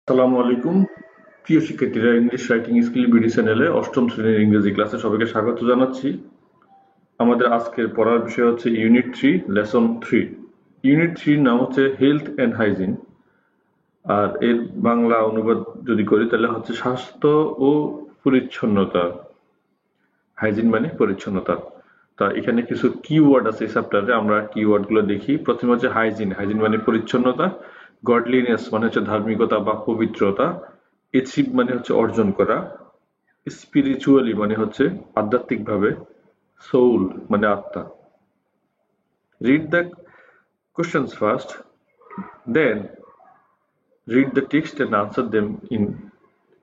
আসসালামু আলাইকুম প্রিয় শিক্ষার্থীরা, ইংলিশ রাইটিং স্কিল বিডি চ্যানেলে অষ্টম শ্রেণীর ইংরেজি ক্লাসে সবাইকে স্বাগত জানাচ্ছি। আমাদের আজকের পড়ার বিষয় হচ্ছে ইউনিট 3 লেসন 3। ইউনিট 3 নাম হচ্ছে হেলথ অ্যান্ড হাইজিন, আর এর বাংলা অনুবাদ যদি করি তাহলে হচ্ছে স্বাস্থ্য ও পরিচ্ছন্নতা। হাইজিন মানে পরিচ্ছন্নতা। তা এখানে কিছু কিওয়ার্ড আছে এই চ্যাপ্টারে, আমরা কিওয়ার্ড গুলো দেখি। প্রথমে হচ্ছে হাইজিন। হাইজিন মানে পরিচ্ছন্নতা। গডলিনেস মানে হচ্ছে ধার্মিকতা বা পবিত্রতা। অ্যাচিভ মানে হচ্ছে অর্জন করা। স্পিরিচুয়ালি মানে হচ্ছে আধ্যাত্মিকভাবে। সোল মানে আত্মা। Read the questions first, then read the text and answer them in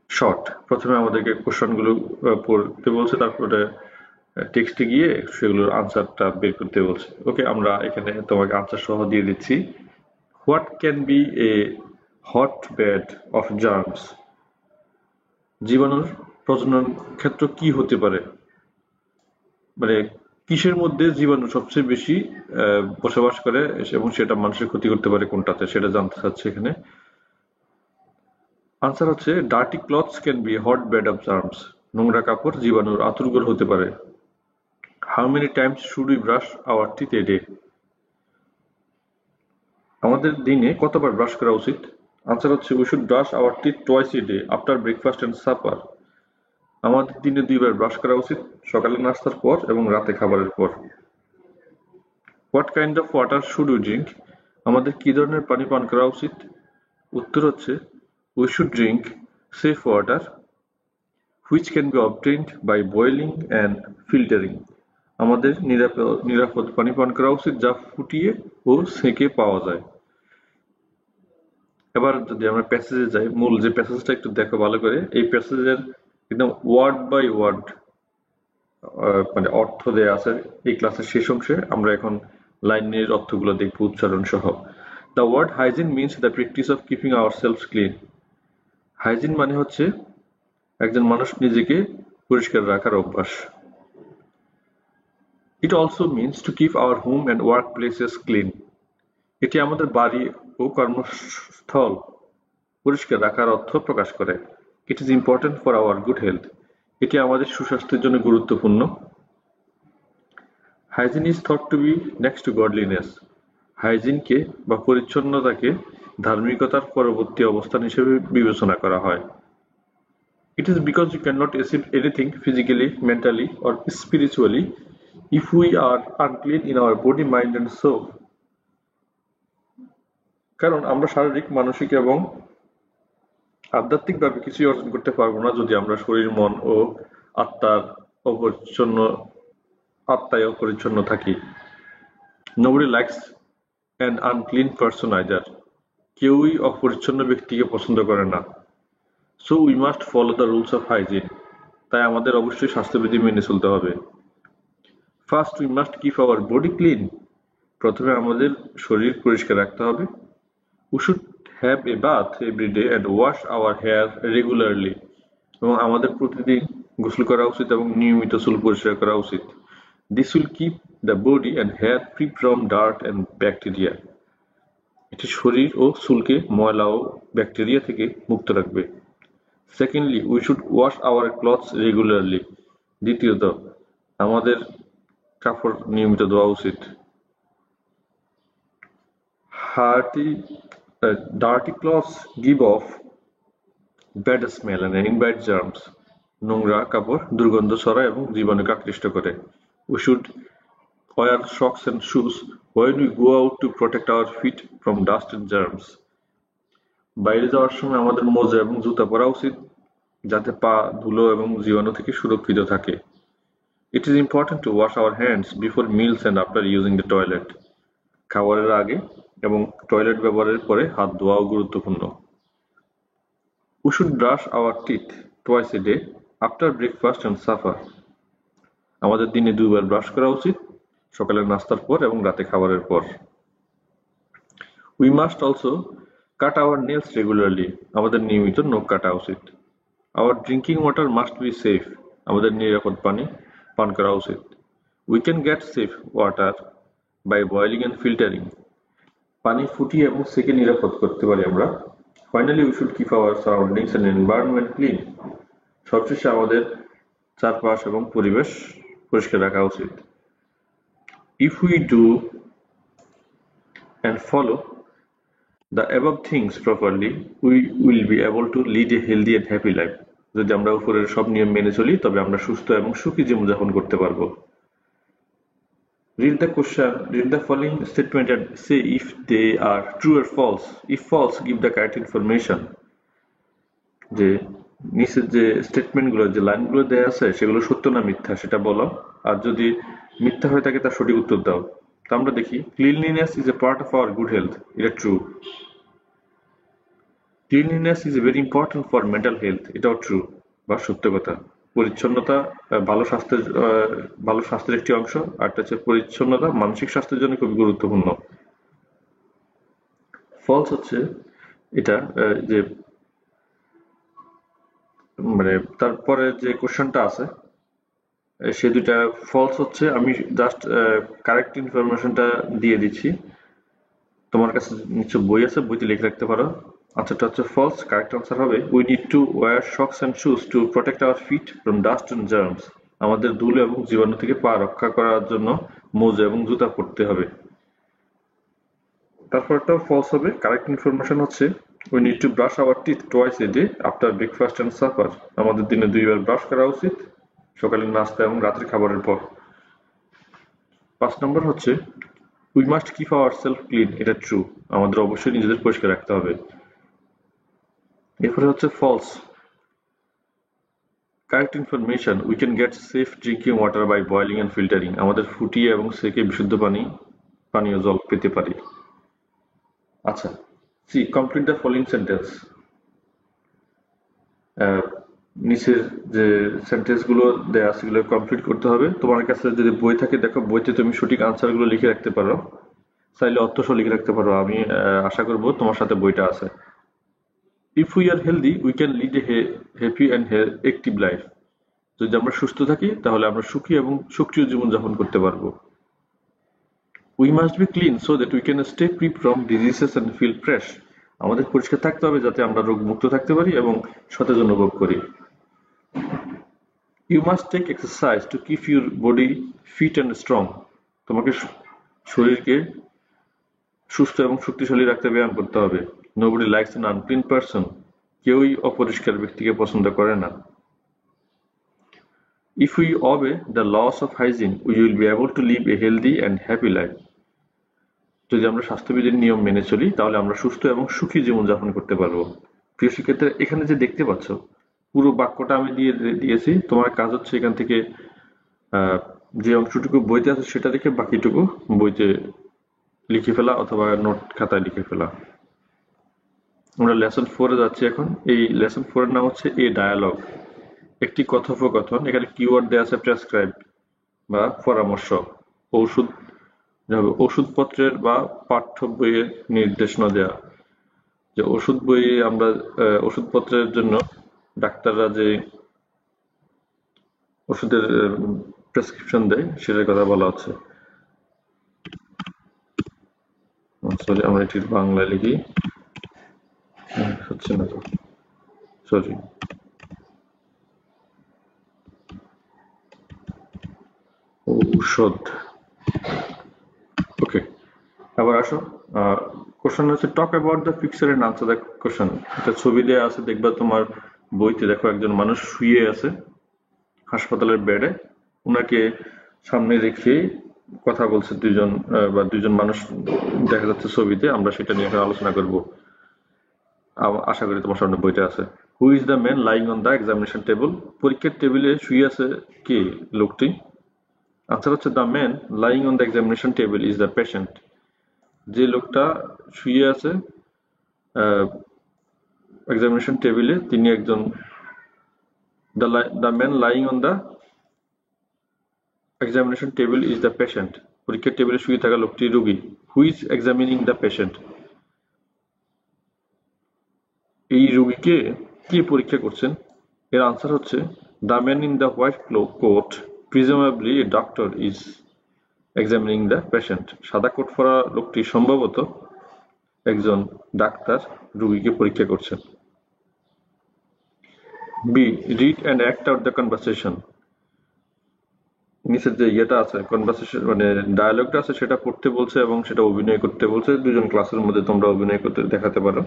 short. প্রথমে আমাদেরকে কোশ্চেনগুলো পড়তে বলছে, তারপরে টেক্সটে গিয়ে সেগুলোর আনসারটা বের করতে বলছে। ওকে, আমরা এখানে তোমাকে আনসার সহ দিয়ে দিচ্ছি। What can be a hotbed of germs? জীবাণুর প্রজনন ক্ষেত্র কি হতে পারে, মানে কিসের মধ্যে জীবাণু সবচেয়ে বেশি বসবাস করে এবং সেটা মানুষের ক্ষতি করতে পারে কোনটাতে, সেটা জানতে চাচ্ছে এখানে। আনসার হচ্ছে dirty clothes can be hotbed of germs. নোংরা কাপড় জীবাণুর আতুরঘর হতে পারে। How many times should we brush our teeth a day? আমাদের দিনে কতবার ব্রাশ করা উচিত? আনসার হচ্ছে we should brush our teeth twice a day after breakfast and supper. আমাদের দিনে 2 বার ব্রাশ করা উচিত, সকালে নাস্তার পর এবং রাতে খাবারের পর। What kind of water should we drink? আমাদের কি ধরনের পানি পান করা উচিত? উত্তর হচ্ছে we should drink safe water which can be obtained by boiling and filtering. আমাদের নিরাপদ পানি পান করা উচিত যা ফুটিয়ে ও সেকে পাওয়া যায়। এবার যদি আমরা প্যাসেজে যাই, মূল যে প্যাসেজটা একটু দেখো ভালো করে। এই প্যাসেজের একদম ওয়ার্ড বাই ওয়ার্ড মানে অর্থ দেয়া আছে এই ক্লাসের শেষ অংশে। আমরা এখন লাইনের অর্থগুলো দেখব উচ্চারণ সহ। The word hygiene means the practice of keeping ourselves clean. Hygiene মানে হচ্ছে একজন মানুষ নিজেকে পরিষ্কার রাখার অভ্যাস। It also means to keep our home and workplaces clean. এটি আমাদের বাড়ি ও কর্মস্থল পরিষ্কার রাখার অর্থ প্রকাশ করে। It is important for our good health. এটি আমাদের সুস্বাস্থ্যের জন্য গুরুত্বপূর্ণ। Hygiene is thought to be next to godliness. হাইজিনকে বা পরিচ্ছন্নতাকে ধার্মিকতার পরবর্তী অবস্থান হিসেবে বিবেচনা করা হয়। It is because we cannot achieve anything physically, mentally, or spiritually if we are unclean in our body, mind and soul. কারণ আমরা শারীরিক, মানসিক এবং আধ্যাত্মিকভাবে কিছুই অর্জন করতে পারবো না যদি আমরা শরীর, মন ও আত্মায় অপরিচ্ছন্ন থাকি। Nobody likes an unclean person either. কেউই অপরিচ্ছন্ন ব্যক্তিকে পছন্দ করে না। So we must follow the rules of hygiene. তাই আমাদের অবশ্যই স্বাস্থ্যবিধি মেনে চলতে হবে। First we must keep our body clean. প্রথমে আমাদের শরীর পরিষ্কার রাখতে হবে। We should have a bath every day and wash our hair regularly. এবং আমাদের প্রতিদিন গোসল করা উচিত এবং নিয়মিত চুল পরিষ্কার করা উচিত। This will keep the body and hair free from dirt and bacteria. এটি শরীর ও চুলকে ময়লা ও ব্যাকটেরিয়া থেকে মুক্ত রাখবে। Secondly, we should wash our clothes regularly. দ্বিতীয়ত, আমাদের কাপড় নিয়মিত ধোয়া উচিত। Dirty clothes give off bad smell and invite germs. নোংরা কাপড় দুর্গন্ধ ছড়ায় এবং জীবাণুকে আকৃষ্ট করে। We should wear socks and shoes when we go out to protect our feet from dust and germs. বাইরে যাওয়ার সময় আমাদের মোজা এবং জুতা পরা উচিত যাতে পা ধুলো এবং জীবাণু থেকে সুরক্ষিত থাকে। It is important to wash our hands before meals and after using the toilet. খাবারের আগে এবং টয়লেট ব্যবহারের পরে হাত ধোয়াও গুরুত্বপূর্ণ। We should brush our teeth twice a day after breakfast and supper. আমাদের দিনে 2 বার ব্রাশ করা উচিত, সকালের নাস্তার পর এবং রাতে খাবারের পর। We must also cut our nails regularly. আমাদের নিয়মিত নখ কাটা উচিত। Our drinking water must be safe. আমাদের নিরাপদ পানি পান করা উচিত। We can get safe water by boiling and filtering. পানি ফুটিয়ে এবং সেকে নিরাপদ করতে পারি আমরা। Finally, we should keep our surroundings and environment clean. সবশেষে আমাদের চারপাশ এবং পরিবেশ পরিষ্কার রাখা উচিত। If we do and follow the above things properly, we will be able to lead a healthy and happy life. যদি আমরা উপরের সব নিয়ম মেনে চলি তবে আমরা সুস্থ এবং সুখী জীবনযাপন করতে পারবো। Read the question, read the following statement and say if they are true or false. If false, give the correct information. যে নিচের যে স্টেটমেন্টগুলো যে লাইনগুলো দেয়া আছে সেগুলো সত্য না মিথ্যা সেটা বলো, আর যদি মিথ্যা হয়ে থাকে তার সঠিক উত্তর দাও। তো আমরা দেখি cleanliness is a part of our good health, এটা true. Cleanliness is very important for mental health, এটাও ট্রু বা সত্য কথা। পরিচ্ছন্নতা ভালো স্বাস্থ্যের একটি অংশ, আর এটা হচ্ছে পরিচ্ছন্নতা মানসিক স্বাস্থ্যের জন্য খুবই গুরুত্বপূর্ণ। ফলস হচ্ছে এটা যে মানে তারপরে যে কোশ্চেনটা আছে সে দুইটা ফলস হচ্ছে, আমি জাস্ট কারেক্ট ইনফরমেশনটা দিয়ে দিচ্ছি। তোমার কাছে নিশ্চয় বই আছে, বইতে লিখে রাখতে পারো। আনসারটা হচ্ছে ফলস। কারেক্ট আনসার হবে we need to wear socks and shoes to protect our feet from dust and germs. আমাদের ধুলো এবং জীবাণু থেকে পা রক্ষা করার জন্য মোজা এবং জুতা পরতে হবে। তারপরটাও ফলস হবে। কারেক্ট ইনফরমেশন হচ্ছে we need to brush our teeth twice a day after breakfast and supper. আমাদের দিনে 2 বার ব্রাশ করা উচিত, সকালের নাস্তা এবং রাতের খাবারের পর। 5 নম্বর হচ্ছে we must keep our self clean, এটা ট্রু। আমাদের অবশ্যই নিজেদের পরিষ্কার রাখতে হবে। এরপরে হচ্ছে false. Correct information we can get safe drinking water by boiling and filtering. আমাদের ফুটিয়ে এবং সেকে বিশুদ্ধ পানীয় জল পেতে পারি। আচ্ছা, C complete the following sentence. নিচের যে সেন্টেন্সগুলো দেয়া আছে সেগুলো কমপ্লিট করতে হবে। তোমার কাছে যদি বই থাকে দেখো, বইতে তুমি সঠিক আনসারগুলো লিখে রাখতে পারো, চাইলে অর্থসহ লিখে রাখতে পারো। আমি আশা করব তোমার সাথে বইটা আছে। If we are healthy we can lead a happy and active life. যদি আমরা সুস্থ থাকি তাহলে আমরা সুখী এবং সক্রিয় জীবনযাপন করতে পারবো। We must be clean so that we can stay free from diseases and feel fresh. আমাদের পরিষ্কার থাকতে হবে যাতে আমরা রোগমুক্ত থাকতে পারি এবং সতেজ অনুভব করি। You must take exercise to keep your body fit and strong. তোমাকে শরীরকে সুস্থ এবং শক্তিশালী রাখতে ব্যায়াম করতে হবে। Nobody likes an unclean person. কেউই অপরিষ্কার ব্যক্তিকে পছন্দ করে না। If we obey the laws of hygiene we will be able to live a healthy and happy life. যদি আমরা স্বাস্থ্যবিধির নিয়ম মেনে চলি তাহলে আমরা সুস্থ এবং সুখী জীবনযাপন করতে পারবো। প্রিয় শিক্ষার্থীরা, এখানে যে দেখতে পাচ্ছ পুরো বাক্যটা আমি দিয়েছি। তোমার কাজ হচ্ছে এখান থেকে যে অংশটুকু বইতে আছে সেটা দেখে বাকিটুকু বইতে লিখে ফেলা অথবা নোট খাতায় লিখে ফেলা। আমরা লেসন 4-এ যাচ্ছি এখন। এই লেসন 4-এর নাম হচ্ছে এ ডায়ালগ, একটি কথোপকথন। এখানে কিওয়ার্ড দেওয়া আছে প্রেসক্রাইব বা পরামর্শ, ওষুধপত্রের বা পাঠ্য বইয়ের নির্দেশনা দেয়া। যে ওষুধ বইয়ে আমরা ওষুধপত্রের জন্য ডাক্তাররা যে ওষুধের প্রেসক্রিপশন দেয় সেটার কথা বলা হচ্ছে। সরি, আমরা এটি বাংলায় লিখি, হচ্ছে না তো, সরি। ঔষধ। ওকে, আবার আসো। কোশ্চেন হচ্ছে talk about the picture and answer the question. এটা ছবি দেওয়া আছে, দেখবা তোমার বইতে। দেখো একজন মানুষ শুয়ে আছে হাসপাতালের বেডে, ওনাকে সামনে রেখে কথা বলছে দুইজন মানুষ দেখা যাচ্ছে ছবিতে। আমরা সেটা নিয়ে আলোচনা করব, আশা করি তোমার সামনে বইটা আছে। Who is the man lying on the examination table? পরীক্ষার টেবিলে শুয়ে আছে কে, লোকটি? আনসার হচ্ছে the man lying on the examination table is the patient. যে লোকটা শুয়ে আছে এক্সামিনেশন টেবিলে তিনি একজন। The man lying on the examination table is the patient. পরীক্ষার টেবিলে শুয়ে থাকা লোকটি রোগী। Who is examining the patient? এই রোগীকে কে পরীক্ষা করছেন? এর আনসার হচ্ছে the man in the white coat presumably a doctor is examining the patient. সাদা কোট পরা লোকটি সম্ভবত একজন ডাক্তার রোগীকে পরীক্ষা করছেন। B, read and act out the conversation. নিচের যে ইয়েটা আছে, কনভারসেশন মানে ডায়ালগটা আছে, সেটা পড়তে বলছে এবং সেটা অভিনয় করতে বলছে। দুজন ক্লাসের মধ্যে তোমরা অভিনয় করতে দেখাতে পারো।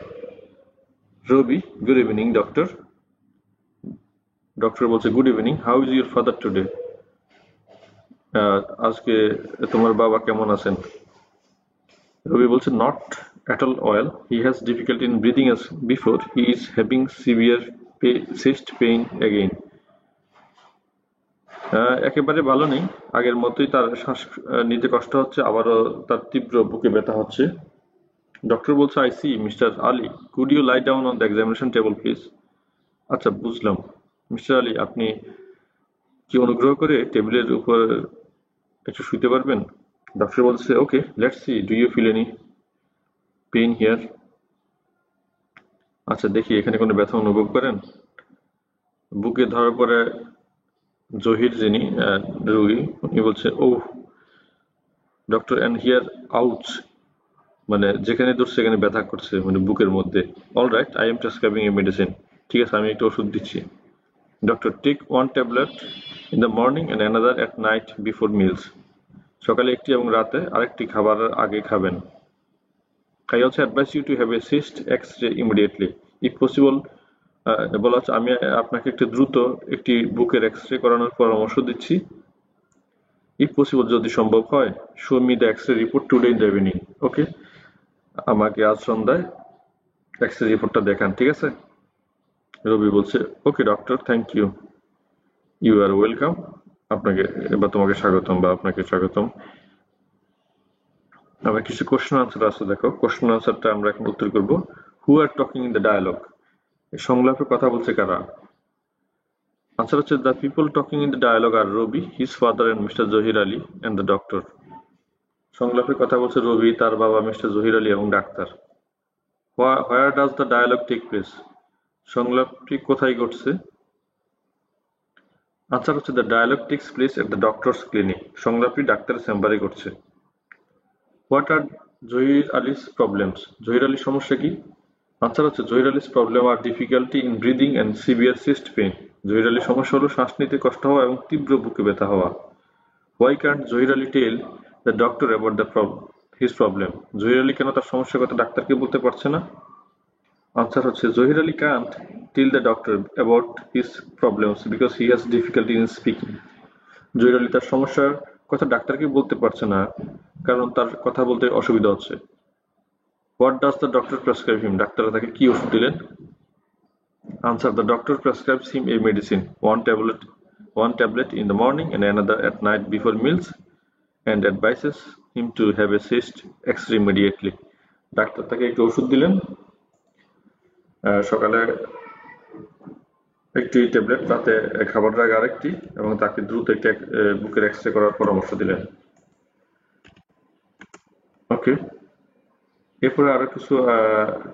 রবি, গুড ইভিনিং ডক্টর। ডক্টর বলছে, good evening, how is your father today? আজকে তোমার বাবা কেমন আছেন? রবি বলছে, not at all well. He has difficulty in breathing as before. He is having severe chest pain again. একেবারে ভালো নেই, আগের মতোই তার শ্বাস নিতে কষ্ট হচ্ছে, আবারও তার তীব্র বুকে ব্যথা হচ্ছে। ডক্টর বলছে, I see mister Ali, could you lie down on the examination table please? আচ্ছা, বুঝলাম। মিস্টার আলী, আপনি কি অনুগ্রহ করে টেবিলের উপর একটু শুতে পারবেন? ডক্টর বলছে, okay, let's see, do you feel any pain here? আচ্ছা, দেখি এখানে কোনো ব্যথা অনুভব করেন? বুকে ধরার পরে জহির, যিনি রোগী, উনি বলছে, oh doctor, and here ouch, মানে যেখানে ধরছে সেখানে ব্যথা করছে, মানে বুকের মধ্যে। All right, I am prescribing a medicine. ঠিক আছে, আমি একটা ওষুধ দিচ্ছি। Doctor, take one tablet in the morning and another at night before meals. সকালে একটি এবং রাতে আরেকটি খাবারের আগে খাবেন। I also advise you to have a chest X-ray immediately. If possible, বলা হচ্ছে, আমি আপনাকে একটি দ্রুত একটি বুকের এক্স-রে করানোর পরামর্শ দিচ্ছি। ইফ পসিবল, যদি সম্ভব হয়, show me the X-ray report today in the evening. Okay, আমাকে আজ সন্ধ্যায় এক্স-রে রিপোর্টটা দেখান, ঠিক আছে? রবি বলছে, okay doctor, thank you, you are welcome. আপনাকে বা তোমাকে স্বাগতম বা আপনাকে স্বাগতম। আমার কিছু কোশ্চেন আনসার আছে, দেখো কোশ্চেন আনসারটা আমরা এখন উত্তর করব। Who are talking in the dialogue? এই সংলাপে কথা বলছে কারা? আনসার হচ্ছে, the people talking in the dialogue are Rabi, his father and mister Zahir Ali and the doctor. সংলাপে কথা বলছে রবি, তার বাবা মিস্টার জহির আলী এবং ডাক্তার। Where does the dialogue take place? সংলাপটি কোথায় ঘটছে? আনসার হচ্ছে, the dialogue takes place at the doctor's clinic. সংলাপটি ডাক্তারের চেম্বারে ঘটছে। What are Zahir Ali's problems? Zahir আলীর সমস্যা কি? আনসার হচ্ছে, Zahir Ali's problem are difficulty in breathing and severe chest pain. Zahir আলীর সমস্যা হলো শ্বাস নিতে কষ্ট হওয়া এবং তীব্র বুকে ব্যথা হওয়া। Why can't Zahir Ali tell the doctor about his problem? Zahir Ali কেন তার সমস্যার কথা ডাক্তারকে বলতে পারছে না? আনসার হচ্ছে, Zahir Ali can't tell the doctor about his problems because he has difficulty in speaking. Zahir Ali তার সমস্যার কথা ডাক্তারকে বলতে পারছে না কারণ তার কথা বলতে অসুবিধা হচ্ছে। What does the doctor prescribe him? Doctor তাকে কি ওষুধ দিলেন? Answer, the doctor prescribes him a medicine, one tablet in the morning and another at night before meals, and advises him to have a chest X-ray immediately. Doctor তাকে একটি ওষুধ দিলেন, সকালে একটি ট্যাবলেট, রাতে খাবারের আগে আরেকটি, এবং তাকে দ্রুত একটি বুকের এক্স-রে করার পরামর্শ দিলেন। ওকে, এরপরে আরো কিছু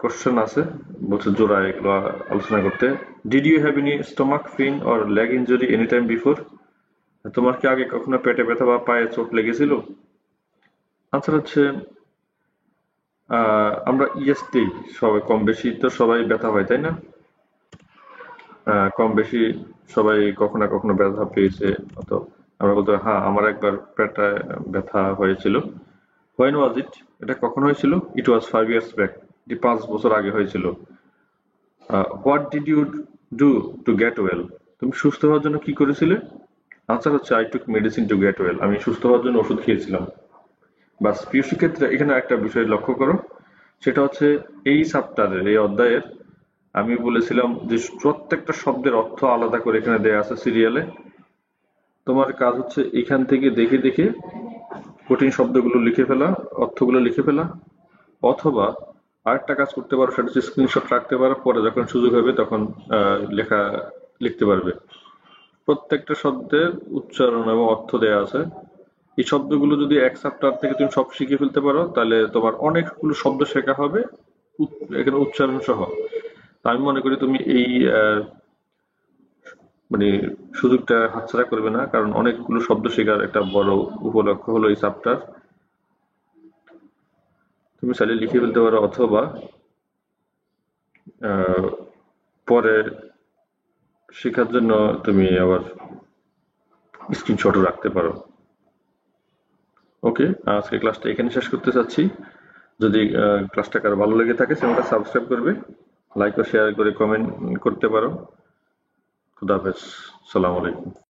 কোশ্চেন আছে, বলছে জোড়া এগুলো আলোচনা করতে। Did you have any stomach pain or leg injury any time before? তোমার কি আগে কখনো পেটে ব্যথা বা পায়ে চোট লেগেছিল? আনসার হচ্ছে, আমরা ইয়েস দিই, সবাই কম বেশি তো সবাই ব্যথা হয়, তাই না? কম বেশি সবাই কখনো না কখনো ব্যথা পেয়েছে, তো আমরা বলতে হ্যাঁ, আমার একবার পেটে ব্যথা হয়েছিল। When was it? এটা কখন হয়েছিল? It was 5 years back. এটি 5 বছর আগে হয়েছিল। What did you do to get well? তুমি সুস্থ হওয়ার জন্য কি করেছিলে? আনসার হচ্ছে, I took medicine to get well. আমি সুস্থ হওয়ার জন্য ওষুধ খেয়েছিলাম। বাস, প্রিয় শিক্ষার্থীরা, এখানে একটা বিষয় লক্ষ্য করো, সেটা হচ্ছে এই চ্যাপ্টারের, এই অধ্যায়ের আমি বলেছিলাম যে প্রত্যেকটা শব্দের অর্থ আলাদা করে এখানে দেয়া আছে সিরিয়ালে। তোমার কাজ হচ্ছে এখান থেকে দেখে দেখে কঠিন শব্দগুলো লিখে ফেলা, অর্থগুলো লিখে ফেলা, অথবা আরেকটা কাজ করতে পারো, সেটা হচ্ছে স্ক্রিনশট রাখতে পারো, পরে যখন সুযোগ হবে তখন লিখতে পারবে। প্রত্যেকটা শব্দের উচ্চারণ এবং অর্থ দেয়া আছে। এই শব্দগুলো যদি এক চ্যাপ্টার থেকে তুমি সব শিখে ফেলতে পারো, তাহলে তোমার অনেকগুলো শব্দ শেখা হবে এখানে উচ্চারণ সহ। আমি মনে করি তুমি এই মানে সুযোগটা হাতছাড়া করবে না, কারণ অনেকগুলো শব্দ শেখার একটা বড় উপলক্ষ্য হলো এই চ্যাপ্টার। তুমি চাইলে লিখে ফেলতে পারো, অথবা পরে শেখার জন্য তুমি আবার স্ক্রিনশটও রাখতে পারো। ওকে, আজকে ক্লাসটা এখানে শেষ করতে চাচ্ছি। যদি ক্লাসটা কারো ভালো লেগে থাকে চ্যানেলটা সাবস্ক্রাইব করবে, লাইক ও শেয়ার করে কমেন্ট করতে পারো। খুদা হাফেজ, সালাম আলাইকুম।